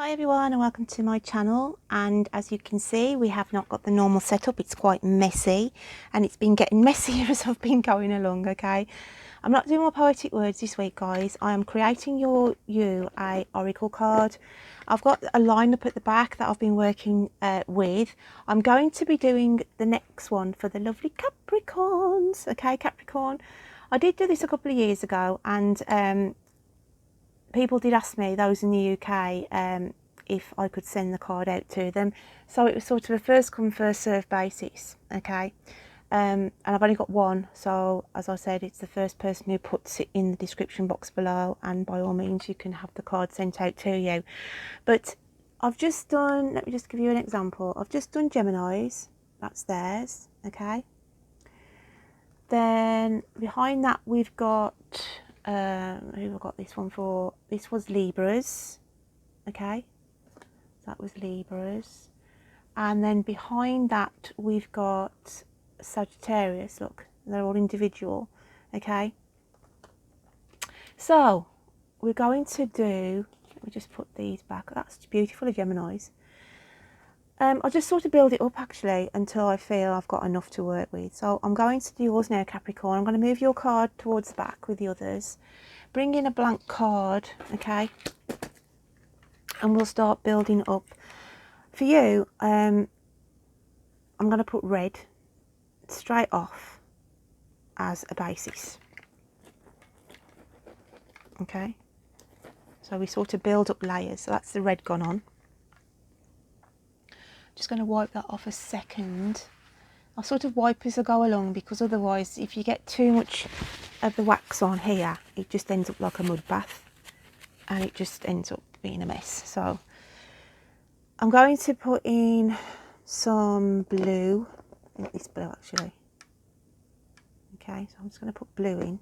Hi everyone and welcome to my channel, and as you can see we have not got the normal setup. It's quite messy and it's been getting messier as I've been going along. Okay, I'm not doing more poetic words this week, guys. I am creating you a oracle card. I've got a lineup at the back that I've been working with. I'm going to be doing the next one for the lovely Capricorns. Okay, Capricorn, I did do this a couple of years ago, and people did ask me, those in the UK, if I could send the card out to them. So it was sort of a first come first serve basis. Okay, and I've only got one, so as I said, it's the first person who puts it in the description box below, and by all means you can have the card sent out to you. But I've just done, let me just give you an example. I've just done Gemini's, that's theirs. Okay, then behind that we've got who have I got this one for? This was Libras. Okay, that was Libras. And then behind that we've got Sagittarius. Look, they're all individual. Okay, so we're going to do, let me just put these back. That's beautiful, Gemini's. I'll just sort of build it up actually until I feel I've got enough to work with. So I'm going to do yours now, Capricorn. I'm going to move your card towards the back with the others. Bring in a blank card, okay, and we'll start building up. For you, I'm going to put red straight off as a basis. Okay, so we sort of build up layers. So that's the red gone on. Just going to wipe that off a second. I'll sort of wipe as I go along, because otherwise if you get too much of the wax on here, it just ends up like a mud bath and it just ends up being a mess. So I'm going to put in some blue. I think this blue actually. Okay, so I'm just going to put blue in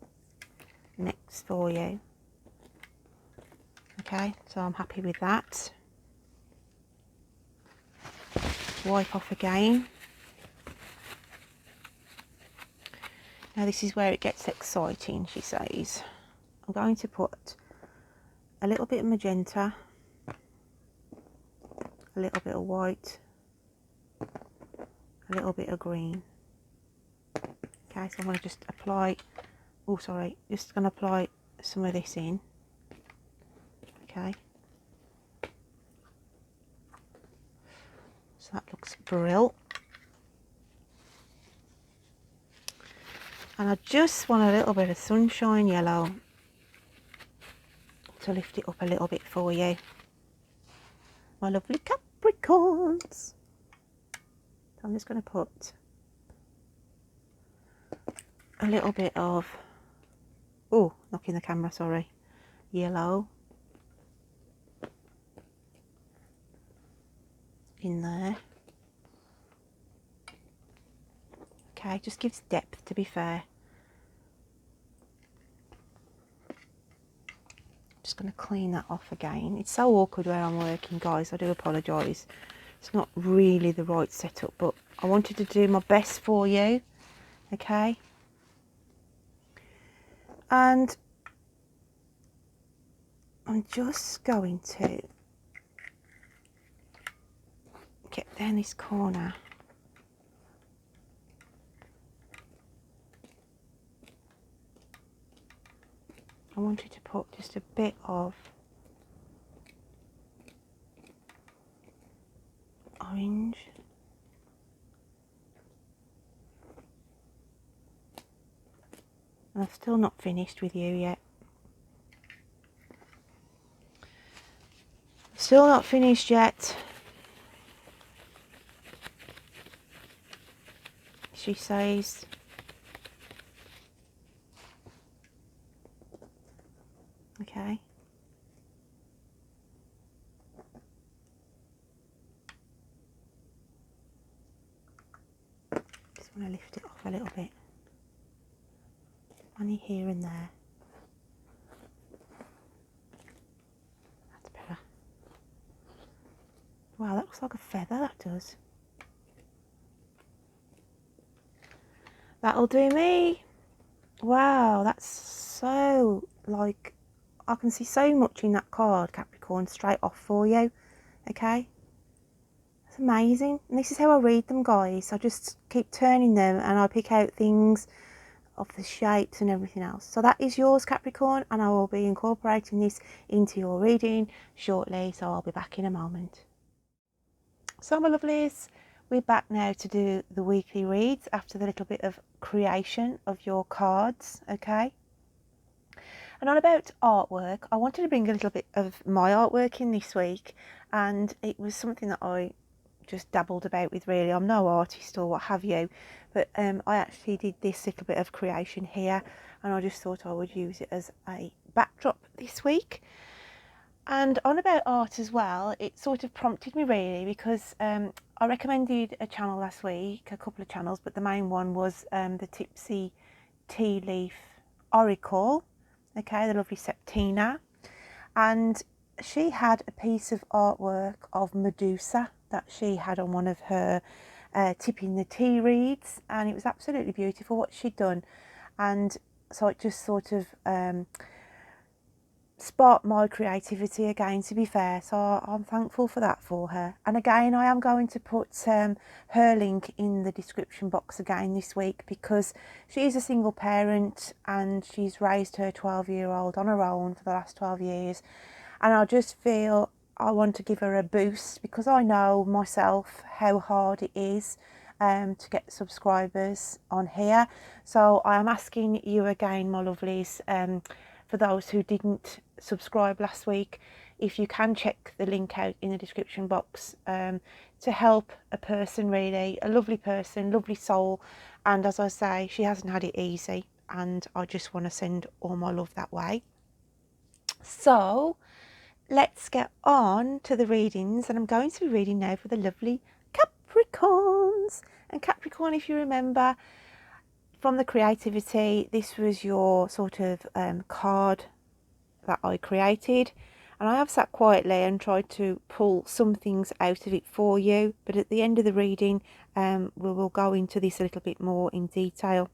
next for you. Okay, so I'm happy with that. Wipe off again. Now this is where it gets exciting, she says. I'm going to put a little bit of magenta, a little bit of white, a little bit of green. Okay, so I'm going to just apply, oh sorry, just going to apply some of this in. Okay. So that looks brilliant. And I just want a little bit of sunshine yellow to lift it up a little bit for you, my lovely Capricorns. So I'm just going to put a little bit of, oh, knocking the camera, sorry, yellow in there. Okay, just gives depth, to be fair. Just going to clean that off again. It's so awkward where I'm working, guys, I do apologise. It's not really the right setup, but I wanted to do my best for you. Okay, and I'm just going to get down this corner. I wanted to put just a bit of orange. And I've still not finished with you yet. Still not finished yet, she says. Okay. Just want to lift it off a little bit. Only here and there. That's better. Wow, that looks like a feather, that does. That'll do me. Wow, that's so, like, I can see so much in that card, Capricorn, straight off for you. Okay, it's amazing. And this is how I read them, guys. I just keep turning them and I pick out things of the shapes and everything else. So that is yours, Capricorn, and I will be incorporating this into your reading shortly, so I'll be back in a moment. So my lovelies, we're back now to do the weekly reads after the little bit of creation of your cards. Okay, and on about artwork, I wanted to bring a little bit of my artwork in this week, and it was something that I just dabbled about with. Really, I'm no artist or what have you, but I actually did this little bit of creation here, and I just thought I would use it as a backdrop this week. And on about art as well, it sort of prompted me really, because I recommended a channel last week, a couple of channels, but the main one was the Tipsy Tea Leaf Oracle, okay, the lovely Septina, and she had a piece of artwork of Medusa that she had on one of her tipping the tea reads, and it was absolutely beautiful what she'd done. And so it just sort of sparked my creativity again, to be fair, so I'm thankful for that for her. And again, I am going to put her link in the description box again this week, because she is a single parent and she's raised her 12-year-old on her own for the last 12 years, and I just feel I want to give her a boost, because I know myself how hard it is to get subscribers on here. So I am asking you again, my lovelies, for those who didn't subscribe last week, if you can check the link out in the description box to help a person, really, a lovely person, lovely soul. And as I say, she hasn't had it easy, and I just want to send all my love that way. So let's get on to the readings, and I'm going to be reading now for the lovely Capricorns. And Capricorn, if you remember from the creativity, this was your sort of card that I created, and I have sat quietly and tried to pull some things out of it for you, but at the end of the reading we will go into this a little bit more in detail,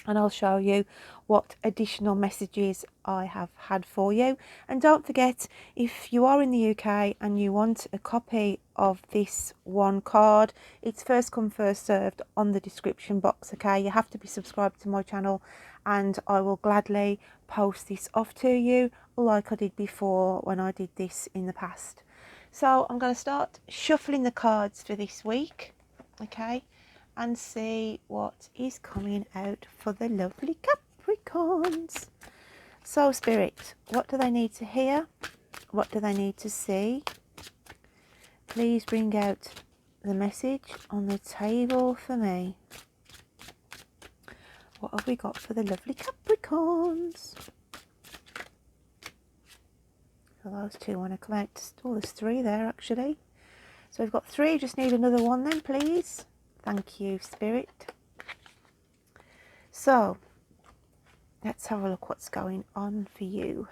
and I'll show you what additional messages I have had for you. And don't forget, if you are in the UK and you want a copy of this one card, it's first come first served on the description box. Okay, you have to be subscribed to my channel, and I will gladly post this off to you like I did before when I did this in the past. So I'm going to start shuffling the cards for this week, okay, and see what is coming out for the lovely Capricorns. So Spirit, what do they need to hear? What do they need to see? Please bring out the message on the table for me. What have we got for the lovely Capricorns? So those two want to come out. Oh, there's three there actually. So we've got three, just need another one then, please. Thank you, Spirit. So let's have a look what's going on for you.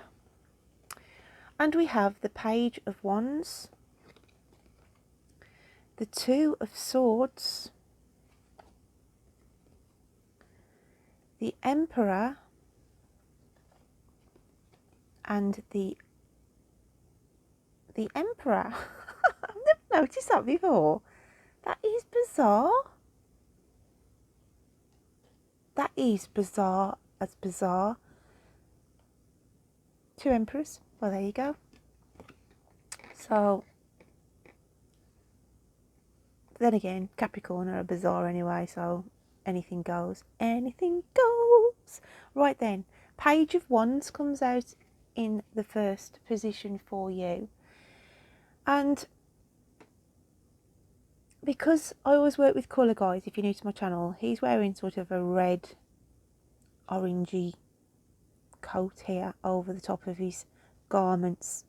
And we have the Page of Wands, the Two of Swords, the Emperor, and the Emperor. I've never noticed that before. That is bizarre. That is bizarre as bizarre. Two Emperors. Well, there you go. So then again, Capricorn are bizarre anyway, so anything goes. Anything goes. Right then, Page of Wands comes out in the first position for you. And because I always work with colour, guys, if you're new to my channel, he's wearing sort of a red, orangey coat here over the top of his garments,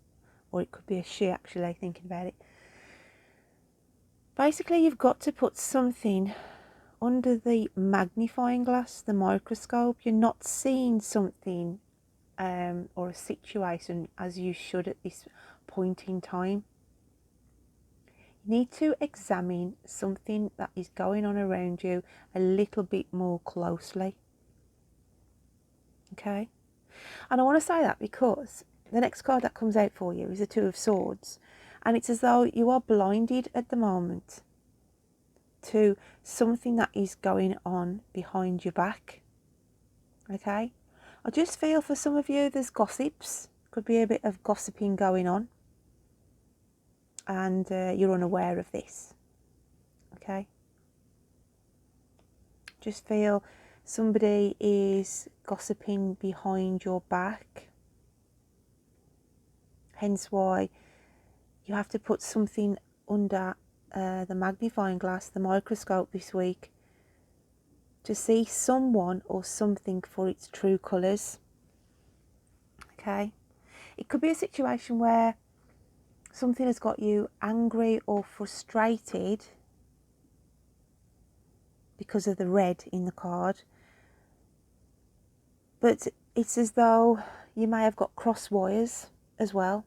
or it could be a she actually, thinking about it. Basically, you've got to put something under the magnifying glass, the microscope. You're not seeing something or a situation as you should at this point in time. You need to examine something that is going on around you a little bit more closely. Okay? And I want to say that because the next card that comes out for you is the Two of Swords. And it's as though you are blinded at the moment to something that is going on behind your back. Okay? I just feel for some of you there's gossips. Could be a bit of gossiping going on. And you're unaware of this. Okay? Just feel somebody is gossiping behind your back. Hence why you have to put something under the magnifying glass, the microscope this week, to see someone or something for its true colours. Okay? It could be a situation where something has got you angry or frustrated because of the red in the card. But it's as though you may have got cross wires as well.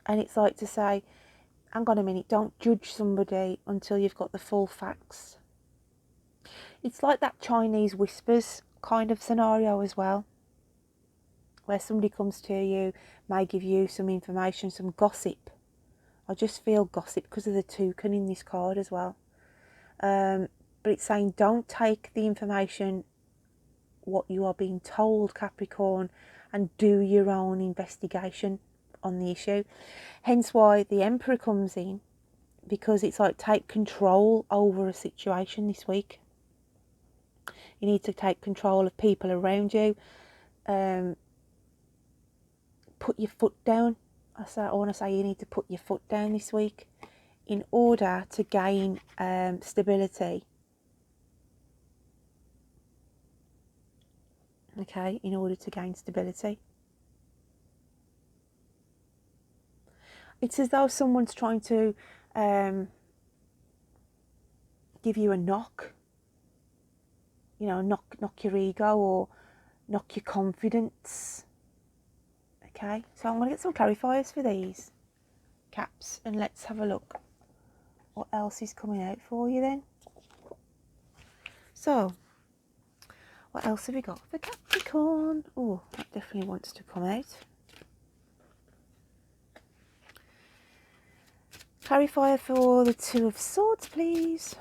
And it's like to say, hang on a minute, don't judge somebody until you've got the full facts. It's like that Chinese whispers kind of scenario as well, where somebody comes to you, may give you some information, some gossip. I just feel gossip because of the toucan in this card as well. But it's saying don't take the information, what you are being told, Capricorn, and do your own investigation on the issue. Hence why the Emperor comes in, because it's like take control over a situation this week. You need to take control of people around you. Put your foot down. I want to say you need to put your foot down this week in order to gain stability. Okay, in order to gain stability. It's as though someone's trying to give you a knock. You know, knock your ego or knock your confidence. Okay, so I'm going to get some clarifiers for these caps and let's have a look what else is coming out for you then. So, what else have we got for Capricorn? Oh, that definitely wants to come out. Clarifier for the Two of Swords, please.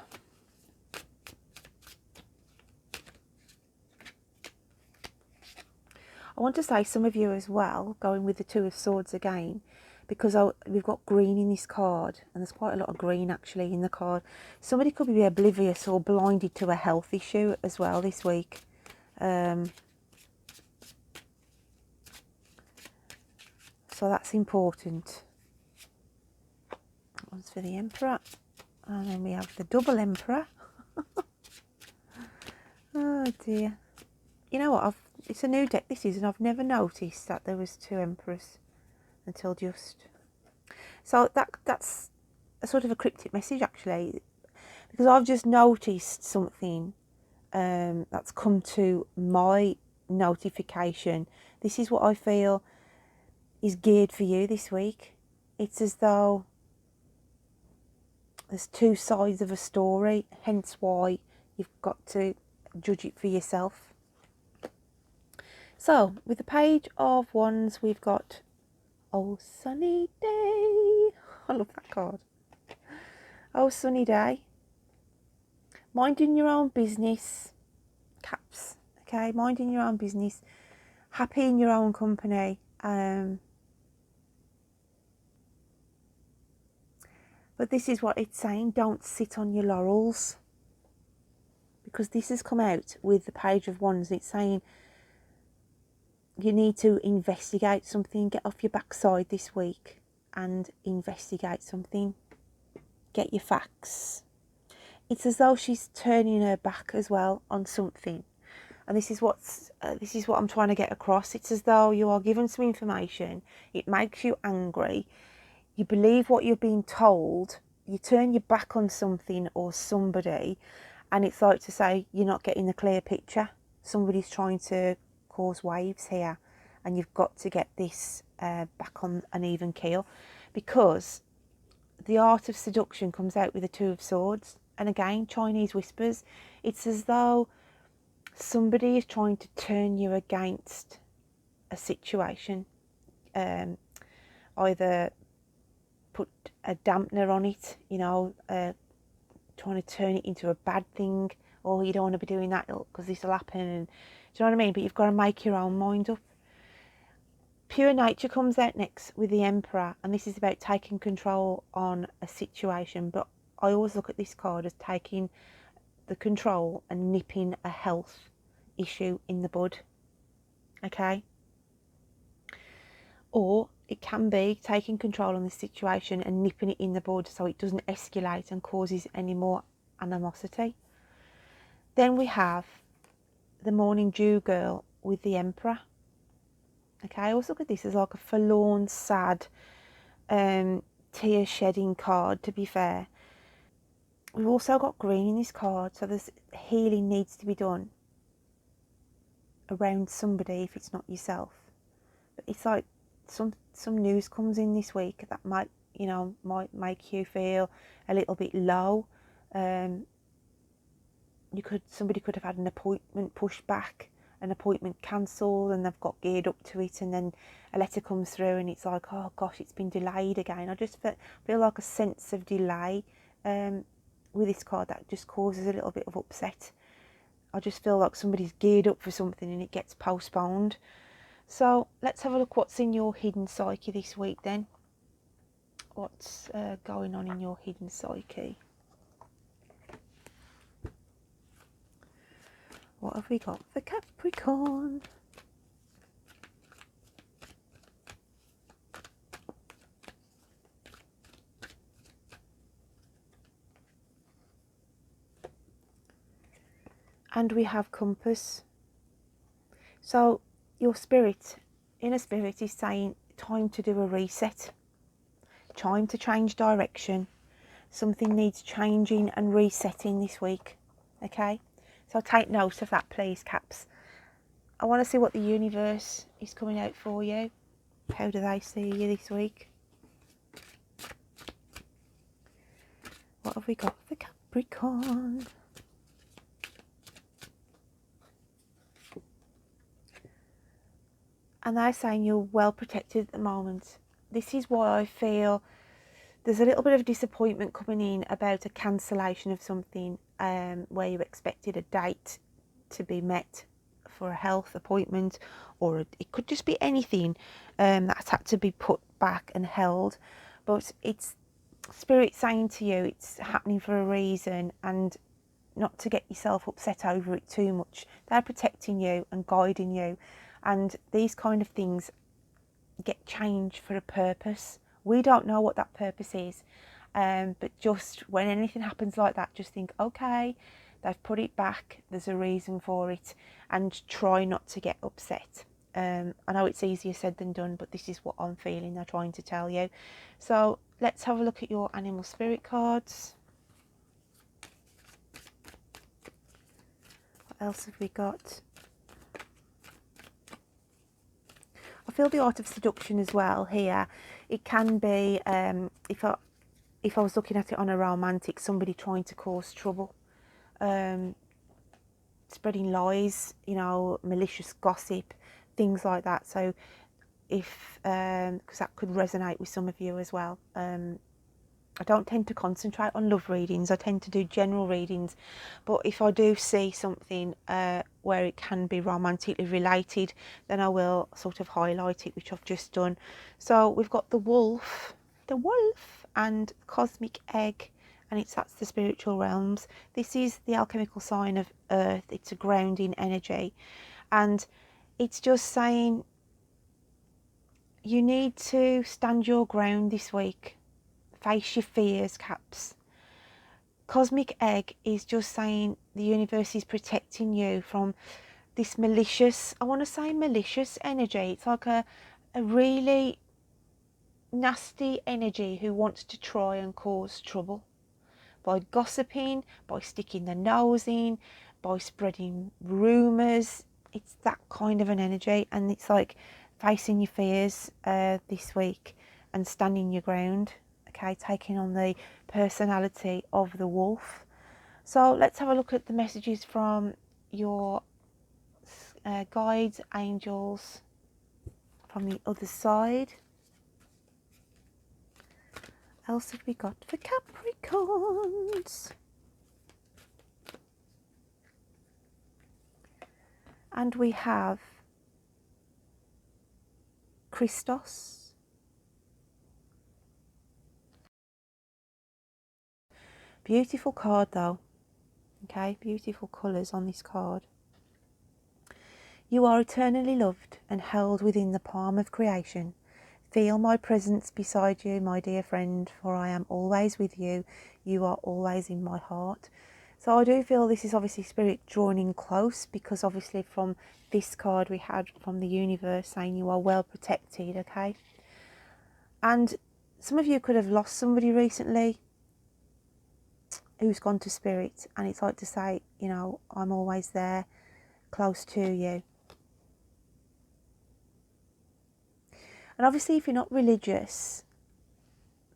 I want to say some of you as well, going with the Two of Swords again, because we've got green in this card, and there's quite a lot of green actually in the card. Somebody could be oblivious or blinded to a health issue as well this week. So that's important. That one's for the Emperor. And then we have the double Emperor. Oh dear. You know what, it's a new deck this is, and I've never noticed that there was two Emperors until just. So that's a sort of a cryptic message actually, because I've just noticed something that's come to my notification. This is what I feel is geared for you this week. It's as though there's two sides of a story, hence why you've got to judge it for yourself. So, with the Page of Wands, we've got Oh Sunny Day. I love that card. Oh Sunny Day. Minding your own business. Caps. Okay, minding your own business. Happy in your own company. But this is what it's saying. Don't sit on your laurels. Because this has come out with the Page of Wands. It's saying you need to investigate something. Get off your backside this week and investigate something. Get your facts. It's as though she's turning her back as well on something. And this is what I'm trying to get across. It's as though you are given some information. It makes you angry. You believe what you're being told. You turn your back on something or somebody. And it's like to say you're not getting the clear picture. Somebody's trying to cause waves here. And you've got to get this back on an even keel. Because the art of seduction comes out with the Two of Swords. And again, Chinese whispers. It's as though somebody is trying to turn you against a situation. Either a dampener on it, you know, trying to turn it into a bad thing. Or you don't want to be doing that because this will happen. And do you know what I mean? But you've got to make your own mind up. Pure nature comes out next with the Emperor, and this is about taking control on a situation. But I always look at this card as taking the control and nipping a health issue in the bud. Okay? Or it can be taking control on the situation and nipping it in the bud so it doesn't escalate and causes any more animosity. Then we have the Morning Dew girl with the Emperor. Okay, I always look at this as like a forlorn, sad, tear shedding card, to be fair. We've also got green in this card, so there's healing needs to be done around somebody if it's not yourself. But it's like some news comes in this week that might make you feel a little bit low. Somebody could have had an appointment pushed back, an appointment cancelled, and they've got geared up to it, and then a letter comes through and it's like, oh gosh, it's been delayed again. I just feel like a sense of delay with this card that just causes a little bit of upset. I just feel like somebody's geared up for something and it gets postponed. So let's have a look what's in your hidden psyche this week then. What's going on in your hidden psyche? What have we got for Capricorn? And we have Compass. So your inner spirit is saying time to do a reset. Time to change direction. Something needs changing and resetting this week. Okay? So take note of that, please, Caps. I want to see what the universe is coming out for you. How do they see you this week? What have we got for Capricorn? And they're saying you're well protected at the moment. This is why I feel there's a little bit of disappointment coming in about a cancellation of something where you expected a date to be met for a health appointment, or it could just be anything that's had to be put back and held. But it's Spirit saying to you it's happening for a reason, and not to get yourself upset over it too much. They're protecting you and guiding you, and these kind of things get changed for a purpose. We don't know what that purpose is, but just when anything happens like that, just think, okay, they've put it back, there's a reason for it, and try not to get upset. I know it's easier said than done, but this is what I'm feeling they're trying to tell you. So let's have a look at your animal spirit cards. What else have we got? I feel the art of seduction as well here. It can be, if I was looking at it on a romantic, somebody trying to cause trouble, spreading lies, malicious gossip, things like that. So if, because that could resonate with some of you as well. I don't tend to concentrate on love readings. I tend to do general readings. But if I do see something where it can be romantically related, then I will sort of highlight it, which I've just done. So we've got the wolf and cosmic egg, and that's the spiritual realms. This is the alchemical sign of earth. It's a grounding energy. And it's just saying you need to stand your ground this week. Face your fears, Caps. Cosmic egg is just saying the universe is protecting you from this malicious, I want to say malicious energy. It's like a really nasty energy who wants to try and cause trouble by gossiping, by sticking their nose in, by spreading rumours. It's that kind of an energy, and it's like facing your fears this week and standing your ground. Okay, taking on the personality of the wolf. So let's have a look at the messages from your guides, angels, from the other side. else have we got for Capricorns? And we have Christos. Beautiful card though. Okay, beautiful colours on this card. You are eternally loved and held within the palm of creation. Feel my presence beside you, my dear friend, for I am always with you. You are always in my heart. So I do feel this is obviously spirit drawing in close, because obviously from this card we had from the universe saying you are well protected, okay? And some of you could have lost somebody recently who's gone to spirit, and it's like to say, you know, I'm always there, close to you. And obviously if you're not religious,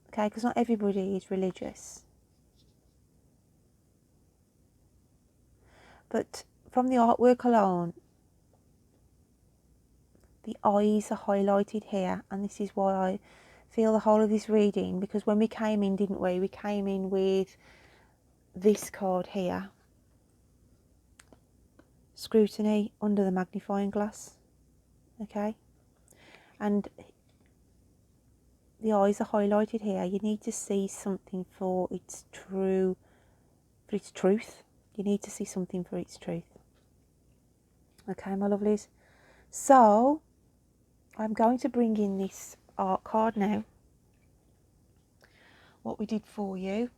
okay, because not everybody is religious, but from the artwork alone, the eyes are highlighted here, and this is why I feel the whole of this reading, because when we came in, didn't we? We came in with this card here. Scrutiny under the magnifying glass, okay? And the eyes are highlighted here. You need to see something for its truth. You need to see something for its truth. Okay, my lovelies. So, I'm going to bring in this art card now. What we did for you.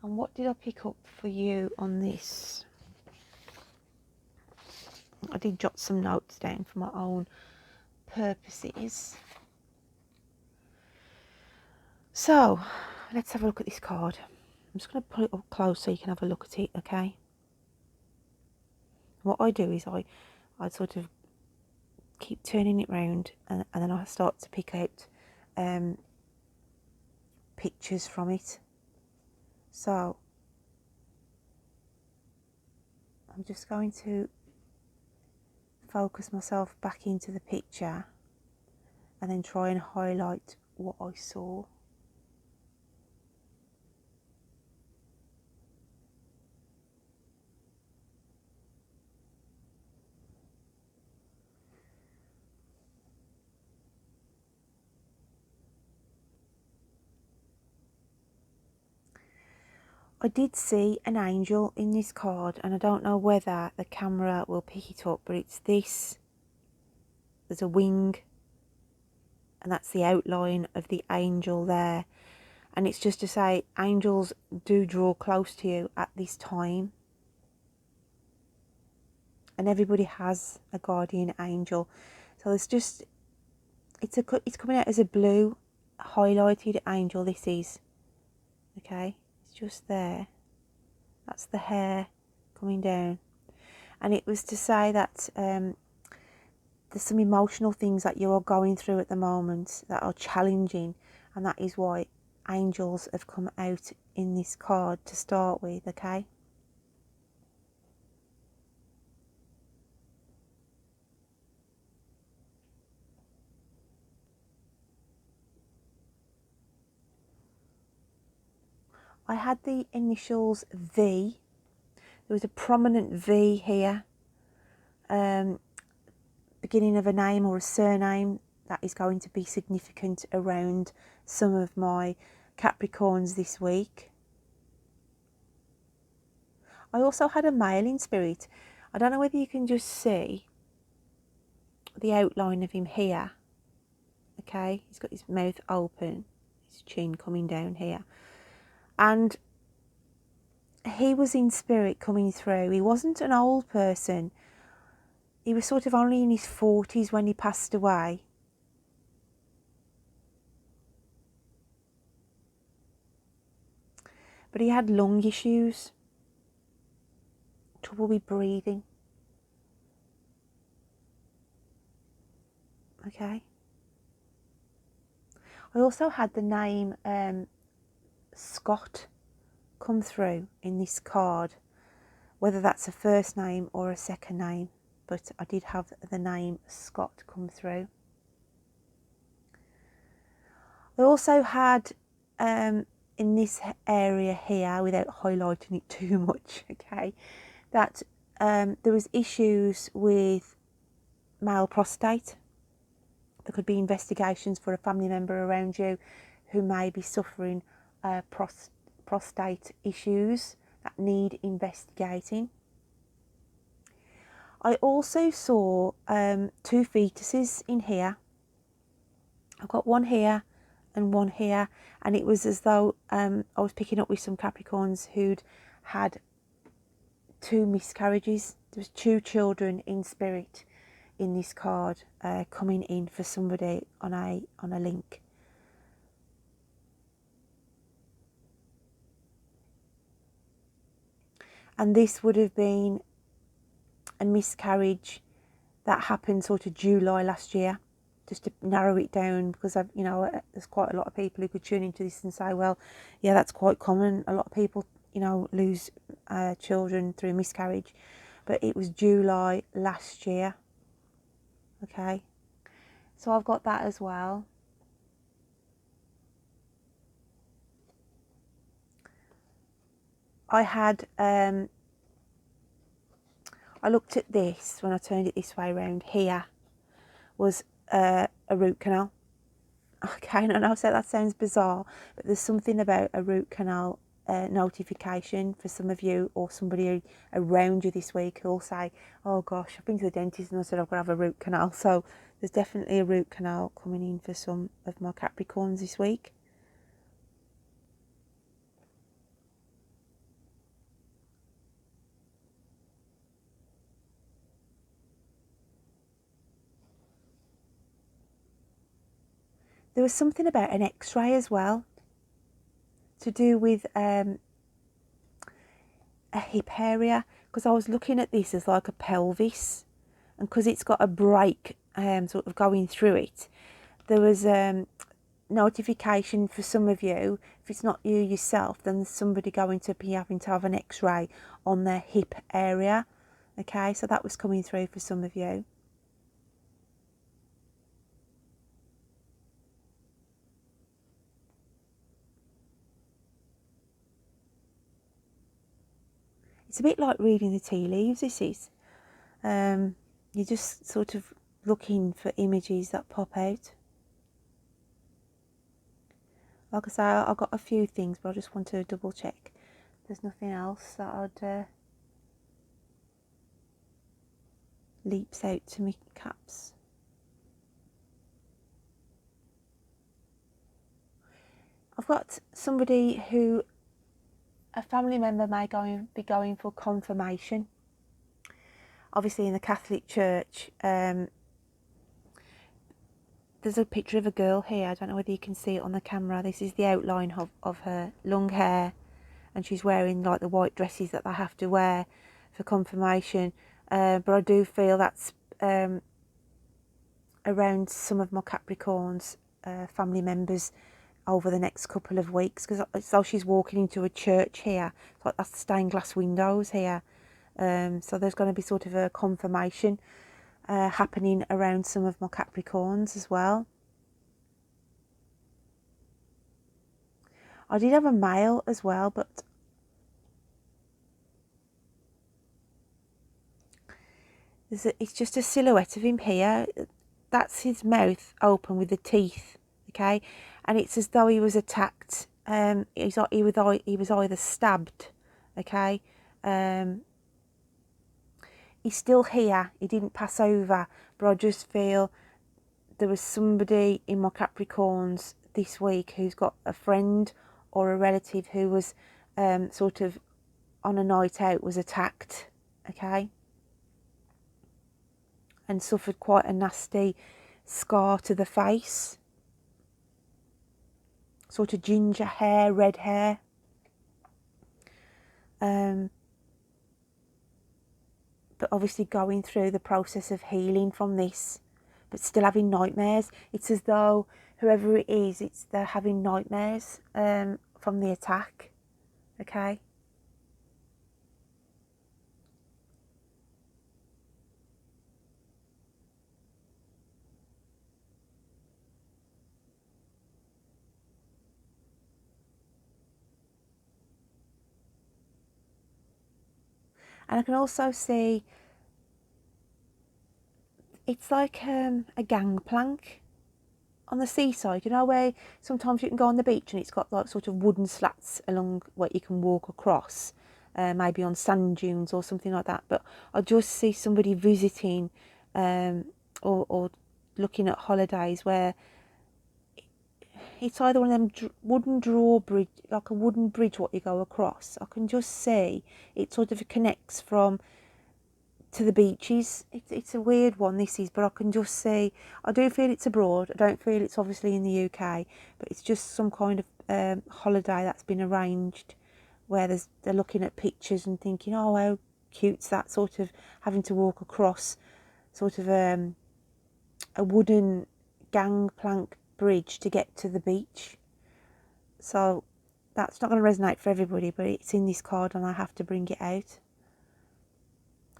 And what did I pick up for you on this? I did jot some notes down for my own purposes. So, let's have a look at this card. I'm just going to put it up close so you can have a look at it, okay? What I do is I sort of keep turning it round, and then I start to pick out pictures from it. So, I'm just going to focus myself back into the picture and then try and highlight what I saw. I did see an angel in this card, and I don't know whether the camera will pick it up, but it's this. There's a wing, and that's the outline of the angel there. And it's just to say angels do draw close to you at this time. And everybody has a guardian angel. So there's just, it's coming out as a blue highlighted angel, this is. Okay, it's just there. That's the hair coming down. And it was to say that there's some emotional things that you are going through at the moment that are challenging, and that is why angels have come out in this card to start with, okay? I had the initials V. There was a prominent V here, beginning of a name or a surname that is going to be significant around some of my Capricorns this week. I also had a male in spirit. I don't know whether you can just see the outline of him here. Okay, he's got his mouth open, his chin coming down here. And he was in spirit coming through. He wasn't an old person. He was sort of only in his 40s when he passed away. But he had lung issues, trouble with breathing. Okay. I also had the name Scott come through in this card, whether that's a first name or a second name, but I did have the name Scott come through. I also had in this area here, without highlighting it too much, okay, that there was issues with male prostate. There could be investigations for a family member around you who may be suffering prostate issues that need investigating. I also saw 2 fetuses in here. I've got one here and one here, and it was as though I was picking up with some Capricorns who'd had 2 miscarriages. There was 2 children in spirit in this card coming in for somebody on a link. And this would have been a miscarriage that happened sort of July last year, just to narrow it down, because I've, there's quite a lot of people who could tune into this and say, well, yeah, that's quite common. A lot of people, lose children through miscarriage, but it was July last year. Okay, so I've got that as well. I had I looked at this when I turned it this way around. Here was a root canal. Okay, and I know that sounds bizarre, but there's something about a root canal notification for some of you, or somebody around you this week who'll say, oh gosh, I've been to the dentist and I said I've got to have a root canal. So there's definitely a root canal coming in for some of my Capricorns this week. There was something about an x-ray as well, to do with a hip area, because I was looking at this as like a pelvis, and because it's got a break sort of going through it, there was notification for some of you. If it's not you yourself, then there's somebody going to be having to have an x-ray on their hip area. Okay, so that was coming through for some of you. It's a bit like reading the tea leaves, this is. You're just sort of looking for images that pop out. Like I say, I've got a few things, but I just want to double check there's nothing else that I'd leaps out to me, Caps. I've got somebody who, a family member may be going for confirmation. Obviously in the Catholic Church, there's a picture of a girl here. I don't know whether you can see it on the camera. This is the outline of her long hair, and she's wearing like the white dresses that they have to wear for confirmation. But I do feel that's around some of my Capricorns, family members, over the next couple of weeks, because so she's walking into a church here. It's like that's stained glass windows here. So there's going to be sort of a confirmation happening around some of my Capricorns as well. I did have a male as well, but it's just a silhouette of him here. That's his mouth open with the teeth, okay, and it's as though he was attacked. He was either stabbed, okay. He's still here. He didn't pass over, but I just feel there was somebody in my Capricorns this week who's got a friend or a relative who was sort of on a night out, was attacked, okay, and suffered quite a nasty scar to the face. Sort of ginger hair, red hair. But obviously going through the process of healing from this, but still having nightmares. It's as though whoever it is, they're having nightmares from the attack, okay. And I can also see it's like a gangplank on the seaside, you know, where sometimes you can go on the beach and it's got like sort of wooden slats along where you can walk across, maybe on sand dunes or something like that. But I just see somebody visiting or looking at holidays where it's either one of them wooden drawbridge, like a wooden bridge what you go across. I can just see it sort of connects from to the beaches. It's a weird one, this is, but I can just see, I do feel it's abroad. I don't feel it's obviously in the UK, but it's just some kind of holiday that's been arranged where they're looking at pictures and thinking, oh, how cute's that, sort of having to walk across sort of a wooden gangplank bridge to get to the beach. So that's not going to resonate for everybody, but it's in this card and I have to bring it out.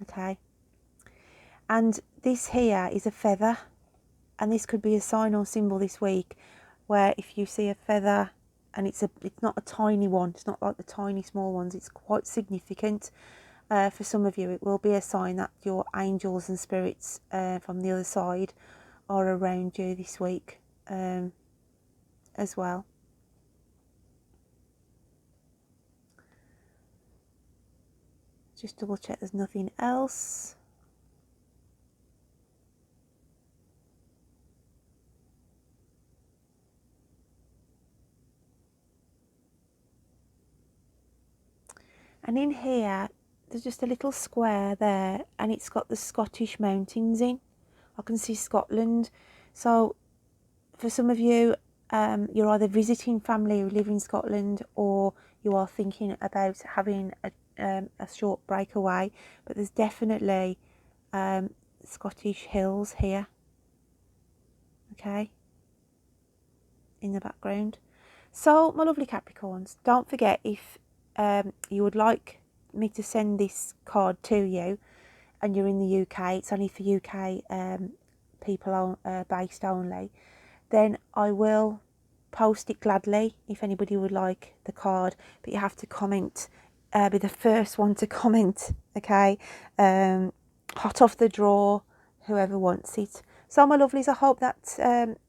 Okay. And this here is a feather, and this could be a sign or symbol this week where if you see a feather and it's not a tiny one, it's not like the tiny small ones, it's quite significant. For some of you it will be a sign that your angels and spirits from the other side are around you this week as well. Just double check there's nothing else. And in here there's just a little square there, and it's got the Scottish mountains in. I can see Scotland. So for some of you, you're either visiting family who live in Scotland, or you are thinking about having a short break away. But there's definitely Scottish hills here, okay, in the background. So my lovely Capricorns, don't forget, if you would like me to send this card to you and you're in the UK, it's only for UK people based only, then I will post it gladly if anybody would like the card. But you have to comment, be the first one to comment, okay? Hot off the draw, whoever wants it. So my lovelies, I hope that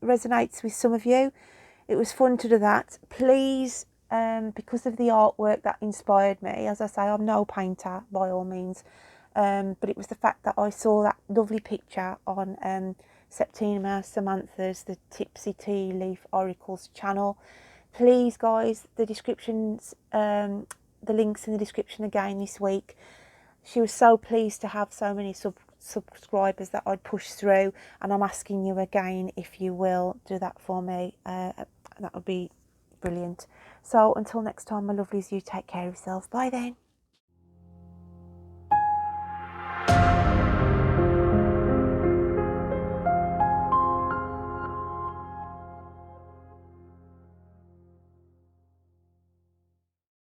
resonates with some of you. It was fun to do that. Please, because of the artwork that inspired me, as I say, I'm no painter by all means, but it was the fact that I saw that lovely picture on Septima Samantha's The Tipsy Tea Leaf Oracles channel. Please guys, the descriptions, the links in the description again this week. She was so pleased to have so many subscribers that I'd push through, and I'm asking you again if you will do that for me. That would be brilliant. So until next time, my lovelies, you take care of yourselves. Bye then.